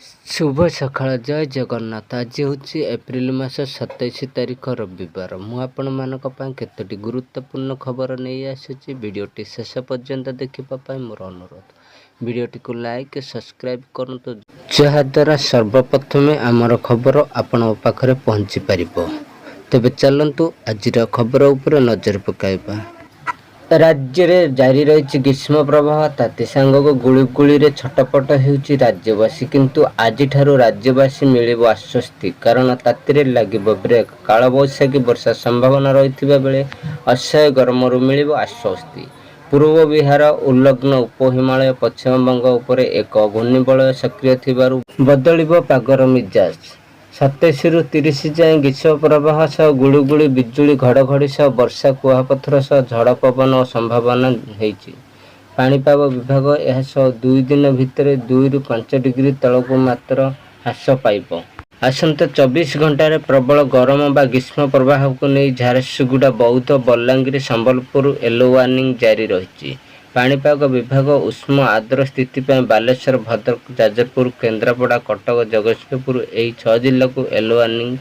शुभ सकाळ जय जगन्नाथ। आज हूँ एप्रिल मास 27 तारिख रविवार। मु आपण मानक केतोटी गुरुत्वपूर्ण खबर नहीं आसी। वीडियोटी शेष पर्यंत देखा मोर अनुरोध। वीडियोटी को लाइक सब्सक्राइब करंतु जहाद्वारा सर्वप्रथमे आमर खबर आपण पाखरे पहुँची पारिबो। तेबे चलंतु आजिर खबर उपर नजर पकाइबा। राज्य में जारी रही ग्रीष्म प्रवाह। ताती सांगक गुड़गुड़ी रे छटपट होउछि राज्यवासी। किंतु आज राज्यवासी मिलिबो आश्वस्ति, कारण ताती लागिबो ब्रेक। कालबैशाखी वर्षा संभावना रही बेले असह्य गरमरू मिलिबो आश्वस्ति। पूर्व बिहार उल्लग्न उपहिमालय पश्चिम बंग उपर एक घूर्णिबलय सक्रिय थिबारु बदलिबो पागर मिजाज। 27 ରୁ 30 जाए ग्रीष्म प्रवाह सह गुड़गुड़ी बिजुली घड़घड़ी सह वर्षा कुआपथर सह झड़ पवन और संभावना होइछि। पाणीपाग विभाग यह 2 दिन भितर 2 ରୁ 5 डिग्री तलकू मात्र ह्रास पाइब। आसंता 24 घंटे प्रबल गरम बा ग्रीष्म प्रवाह को नहीं झारसुगुड़ा बौद्ध बलांगीर संबलपुर येलो वार्निंग जारी रही। पाणीपाग विभाग उष्म आर्द्र स्थिति बालेश्वर भद्रक जाजपुर केन्द्रापड़ा कटक जगतसिंहपुर यही 6 जिला को येलो वार्निंग।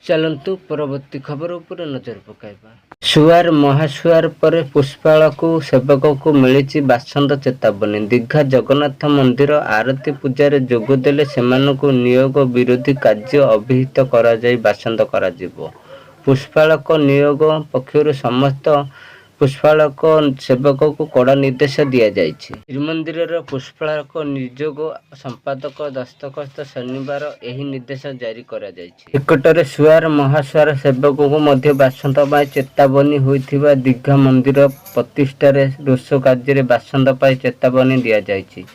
चलंतु परवर्ती खबर उपर नजर पकाइबा। सुआर महासुआर पर पुष्पाल को सेवक को मिली बासंद चेतावनी। दीघा जगन्नाथ मंदिर आरती पूजार जोगदेले सेमानकु नियोग विरोधी कार्य अभिहित करा जाई बासंद करा जिवो। पुष्पालक नियोग पक्षर समस्त पुष्पालक सेवक को कड़ा निर्देश दिया जाइछि। श्रीमंदिर पुष्पालक नियोग संपादक दस्तखत शनिवार यही निर्देश जारी करा जाइछि। निकटरे सुआर महासुआर सेवक को मध्य बासंद पाई चेतावनी होइथिबा दीघा मंदिर प्रतिष्ठार रोष कार्य बासंद पाई चेतावनी दिया जाइछि।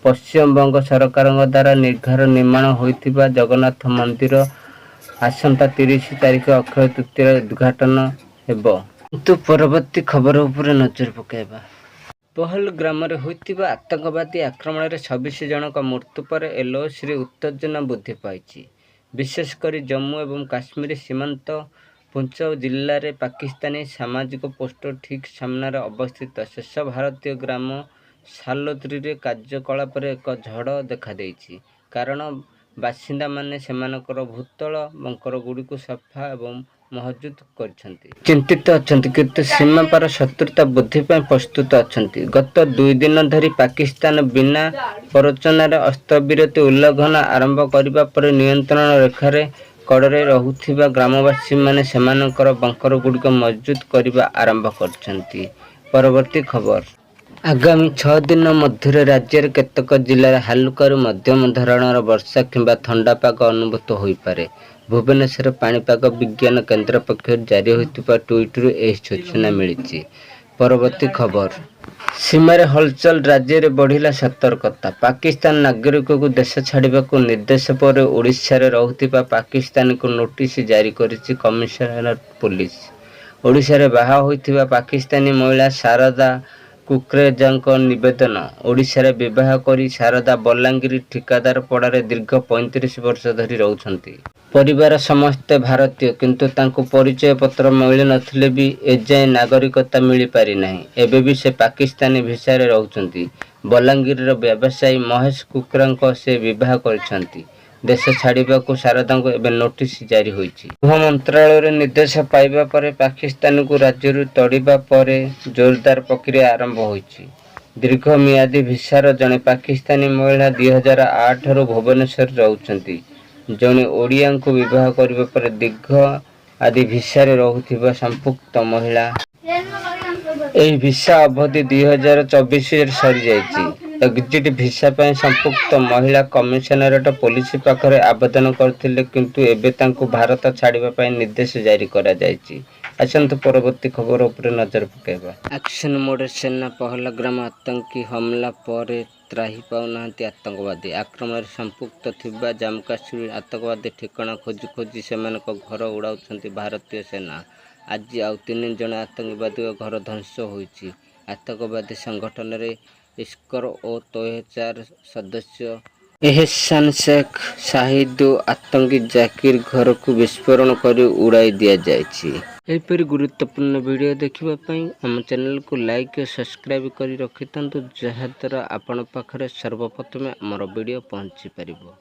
पश्चिम बंग सरकार द्वारा निर्माण होइथिबा जगन्नाथ मंदिर आसंता 30 तारिख अक्षय तृतीय उद्घाटन हेबो। किंतु परवर्ती खबर उपर नजर पकाइबा। पहल ग्राम होइथिबा आतंकवादी आक्रमण में 26 जनक मृत्यु पर एलओसी उत्तेजना वृद्धि पाई। विशेषकर जम्मू एवं काश्मीर सीमांत पुंछ जिले में पाकिस्तानी सामाजिक पोस्टर ठीक सामने अवस्थित शेष भारतीय ग्राम सालोत्री कार्यकलाप एक झड़ देखा देइछि। कारण बासिंदा माने सेमानकर भूतल बंकर गुड़ी को सफा एवं महजूद करछंती। चिंतित अछंती, किंतु सीमा पार शत्रुता वृद्धि पर प्रस्तुत अछंती। गत 2 दिन धरी पाकिस्तान बिना प्ररोचनार अस्त्रविरति उल्लंघन आरंभ करिबा पर नियंत्रण रेखार कड़े रहुथिबा ग्रामवासी माने सेमानकर बंकर गुड़िक मजबूत करने आरंभ करछंती। परवर्ती खबर। आगामी 6 दिन मध्य राज्य केतक जिले हालुकारू मध्यम धरणर वर्षा किंबा ठंडा पाग अनुभूत हो पारे। भुवनेश्वर पाणीपाग विज्ञान केन्द्र पक्ष जारी होइतिबा ट्वीटरू यह सूचना मिली। परवर्ती खबर। सीमार हलचल राज्य में बढ़िला सतर्कता। पाकिस्तान नागरिक को देश छाड़ने को निर्देश पर ओडिशा रे रहुतिबा पाकिस्तानी को नोटिस जारी करिछि कमिशनरेट पुलिस। ओडिशा रे बाहा होइतिबा पाकिस्तानी महिला शारदा कुकरेजांक निवेदन। ओडिशा रे विवाह करी शारदा बलांगीर ठिकादार पड़ारे दीर्घ 35 वर्ष धरी रहउछंती। परिवार समस्ते भारतीय, किंतु तांको परिचय पत्र मिल नथिले भी एजाए नागरिकता मिल पारि नाही। एबे भी से पाकिस्तानी भिसा रे रहउछंती। बलांगीर व्यवसायी महेश कुकरांक से विवाह करछंती। देश छाड़िबा को शारदा को एबे नोटिस जारी होइछि। गृह मंत्रालय निर्देश पाइबा परे पाकिस्तान को राज्य तड़िबा परे जोरदार प्रक्रिया आरंभ होइछि। दीर्घ मियादी भिसार जने पाकिस्तानी महिला 2008 रु भुवनेश्वर रहउछंती। जने ओडिया को विवाह करबा पर दीर्घ आदि भिसा रे रहुथिबा संपुक्त महिला एही भिसा अवधि 2024 सरी जाइछि। एग्जिट भिसा पर संपुक्त महिला कमिशनरेट पुलिस पाखरे आवेदन करथिले, किंतु एबे तांको भारत छाड़िबा पय निर्देश जारी करा जाइछि। आसंत परवर्ती खबर उपर नजर पकाइबा। एक्शन मोड सेना पहलग्राम आतंकी हमला पर त्राही पाउनाहांती आतंकवादी। आक्रमण संपुक्त थिबा जम्मू काश्मीर आतंकवादी ठिकाना खोजी खोजी सेमानक घर उड़ाउछंती भारतीय सेना। आज आउ 3 जन आतंकवादी घर ध्वंस होइछि। आतंकवादी संगठन रे इस्कर और तोहेचार सदस्य एहसान शेख शाहिद आतंकी जाकिर घर को विस्फोरण कर उड़ाई दिया जाइछि। एपरि गुरुत्वपूर्ण वीडियो देखिबा पई हम चैनल को लाइक और सब्सक्राइब करी रखितंतु, जहाद्वारा आपण पाखरे सर्वप्रथमे हमर वीडियो पहुंची परिबो।